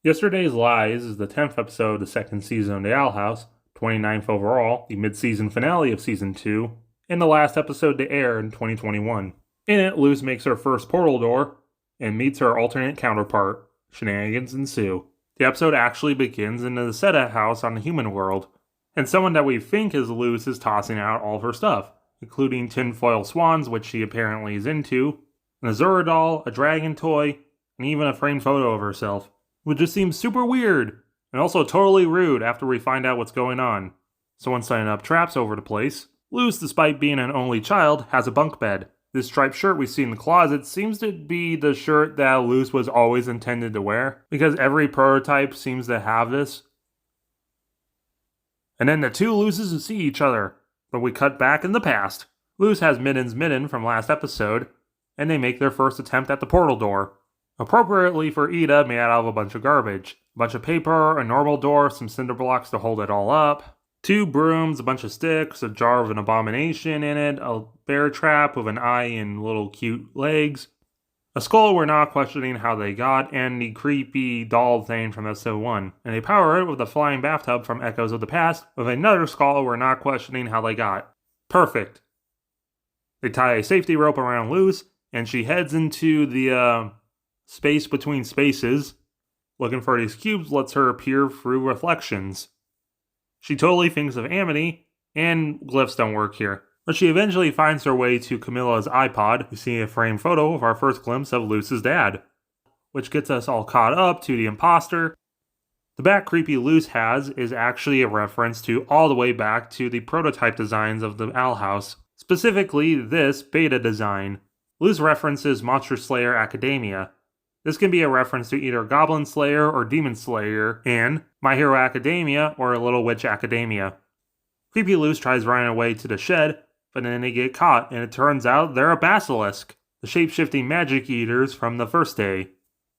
Yesterday's Lies is the 10th episode of the second season of The Owl House, 29th overall, the mid-season finale of Season 2, and the last episode to air in 2021. In it, Luz makes her first portal door and meets her alternate counterpart. Shenanigans ensue. The episode actually begins in the Seta house on the human world, and someone that we think is Luz is tossing out all of her stuff, including tinfoil swans, which she apparently is into, an Azura doll, a dragon toy, and even a framed photo of herself, which just seems super weird, and also totally rude after we find out what's going on. Someone's setting up traps over the place. Luz, despite being an only child, has a bunk bed. This striped shirt we see in the closet seems to be the shirt that Luz was always intended to wear, because every prototype seems to have this. And then the two Luzes see each other, but we cut back in the past. Luz has Midden's midden from last episode, and they make their first attempt at the portal door. Appropriately for Ida, made out of a bunch of garbage. A bunch of paper, a normal door, some cinder blocks to hold it all up, 2 brooms, a bunch of sticks, a jar of an abomination in it, a bear trap with an eye and little cute legs, a skull we're not questioning how they got, and the creepy doll thing from S2E10. And they power it with a flying bathtub from Echoes of the Past, with another skull we're not questioning how they got. Perfect. They tie a safety rope around Luz, and she heads into the, space between spaces. Looking for these cubes lets her appear through reflections. She totally thinks of Amity, and glyphs don't work here. But she eventually finds her way to Camilla's iPod. We see a framed photo of our first glimpse of Luz's dad, which gets us all caught up to the imposter. The back creepy Luz has is actually a reference to all the way back to the prototype designs of the Owl House, specifically this beta design. Luz references Monster Slayer Academia. This can be a reference to either Goblin Slayer or Demon Slayer, and My Hero Academia or Little Witch Academia. Creepy Luz tries running away to the shed, but then they get caught, and it turns out they're a basilisk, the shape-shifting magic eaters from the first day.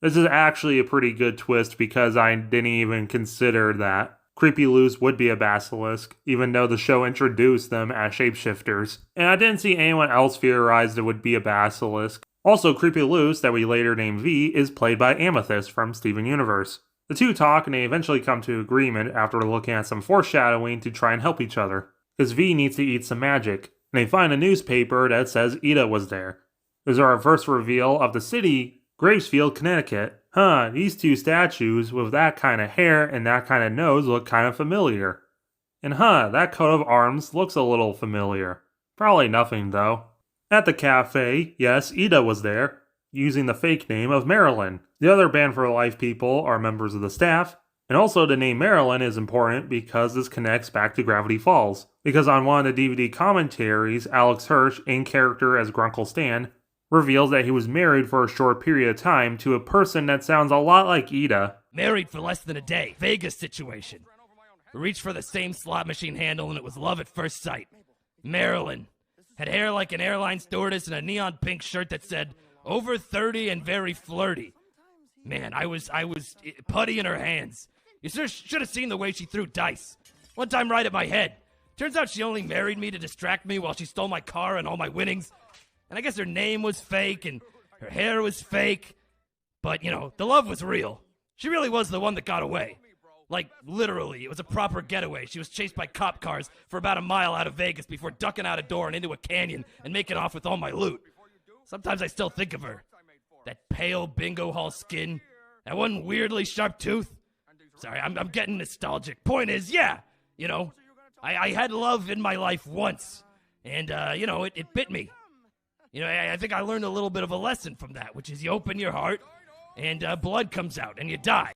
This is actually a pretty good twist because I didn't even consider that Creepy Luz would be a basilisk, even though the show introduced them as shapeshifters. And I didn't see anyone else theorize it would be a basilisk. Also, Creepy Luz, that we later name V, is played by Amethyst from Steven Universe. The two talk and they eventually come to agreement after looking at some foreshadowing to try and help each other, because V needs to eat some magic, and they find a newspaper that says Ida was there. There's our first reveal of the city, Gravesfield, Connecticut. These two statues with that kind of hair and that kind of nose look kind of familiar. And that coat of arms looks a little familiar. Probably nothing though. At the cafe, yes, Ida was there, using the fake name of Marilyn. The other Band for Life people are members of the staff, and also the name Marilyn is important because this connects back to Gravity Falls. Because on one of the DVD commentaries, Alex Hirsch, in character as Grunkle Stan, reveals that he was married for a short period of time to a person that sounds a lot like Ida. Married for less than a day. Vegas situation. Reached for the same slot machine handle and it was love at first sight. Marilyn. Had hair like an airline stewardess and a neon pink shirt that said, over 30 and very flirty. Man, I was putty in her hands. You should have seen the way she threw dice. One time right at my head. Turns out she only married me to distract me while she stole my car and all my winnings. And I guess her name was fake and her hair was fake. But, the love was real. She really was the one that got away. Like, literally, it was a proper getaway. She was chased by cop cars for about a mile out of Vegas before ducking out a door and into a canyon and making off with all my loot. Sometimes I still think of her. That pale bingo hall skin. That one weirdly sharp tooth. Sorry, I'm getting nostalgic. Point is, I had love in my life once. And, it bit me. I think I learned a little bit of a lesson from that, which is you open your heart and blood comes out and you die.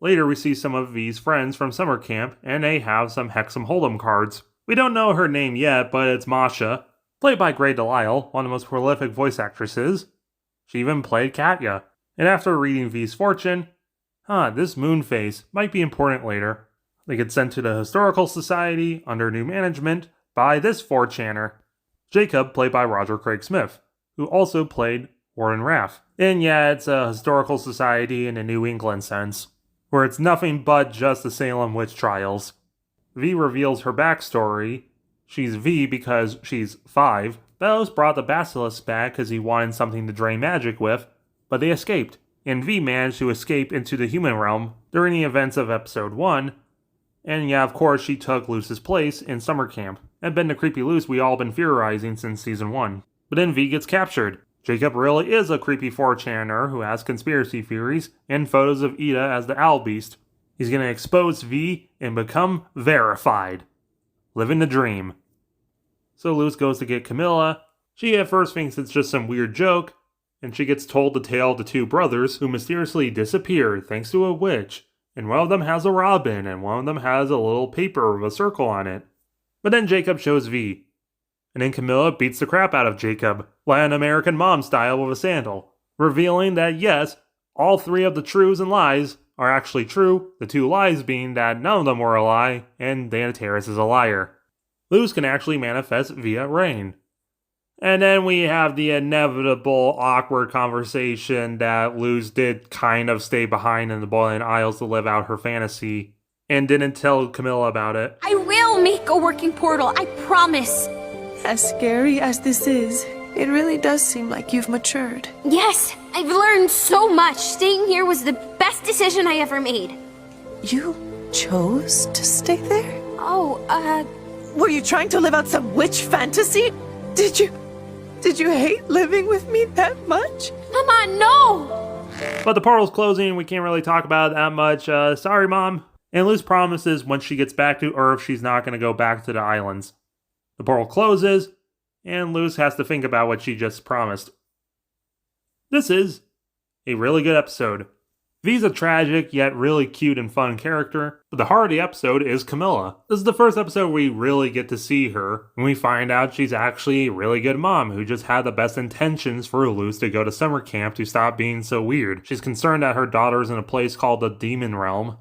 Later, we see some of V's friends from summer camp, and they have some Hexam Hold'em cards. We don't know her name yet, but it's Masha, played by Grey Delisle, one of the most prolific voice actresses. She even played Katya. And after reading V's fortune, this moon phase might be important later. They get sent to the Historical Society under new management by this 4chaner, Jacob, played by Roger Craig Smith, who also played Warden Raff. And yeah, it's a Historical Society in a New England sense, where it's nothing but just the Salem witch trials. V reveals her backstory. She's V because she's 5. Bellows brought the basilisks back because he wanted something to drain magic with, but they escaped. and V managed to escape into the human realm during the events of episode 1. And yeah, of course, she took Luce's place in summer camp, and been the creepy Luce we all been theorizing since season 1. But then V gets captured. Jacob really is a creepy 4chaner who has conspiracy theories and photos of Ida as the Owl Beast. He's gonna expose V and become verified. Living the dream. So Luce goes to get Camilla. She at first thinks it's just some weird joke, and she gets told the tale of the two brothers who mysteriously disappeared thanks to a witch, and one of them has a robin, and one of them has a little paper with a circle on it. But then Jacob shows V, and then Camilla beats the crap out of Jacob, Latin American mom style with a sandal, revealing that yes, all 3 of the truths and lies are actually true, the 2 lies being that none of them were a lie, and Dana Terrace is a liar. Luce can actually manifest via rain. And then we have the inevitable awkward conversation that Luce did kind of stay behind in the Boiling Isles to live out her fantasy, and didn't tell Camilla about it. I will make a working portal, I promise. As scary as this is, it really does seem like you've matured. Yes, I've learned so much. Staying here was the best decision I ever made. You chose to stay there? Oh, Were you trying to live out some witch fantasy? Did you hate living with me that much? Mama, no! But the portal's closing, we can't really talk about it that much. Sorry, Mom. And Luce promises once she gets back to Earth, she's not going to go back to the islands. The portal closes, and Luce has to think about what she just promised. This is a really good episode. V's a tragic, yet really cute and fun character, but the heart of the episode is Camilla. This is the first episode where we really get to see her, and we find out she's actually a really good mom who just had the best intentions for Luce to go to summer camp to stop being so weird. She's concerned that her daughter's in a place called the Demon Realm.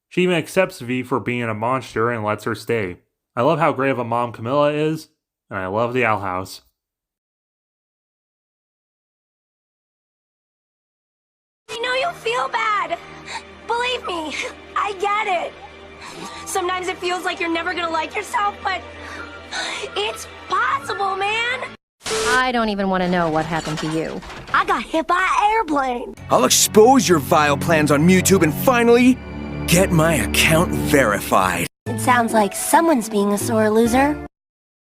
She even accepts V for being a monster and lets her stay. I love how great of a mom Camilla is, and I love the Owl House. I know you'll feel bad. Believe me, I get it. Sometimes it feels like you're never gonna like yourself, but it's possible, man. I don't even want to know what happened to you. I got hit by an airplane. I'll expose your vile plans on YouTube and finally get my account verified. It sounds like someone's being a sore loser.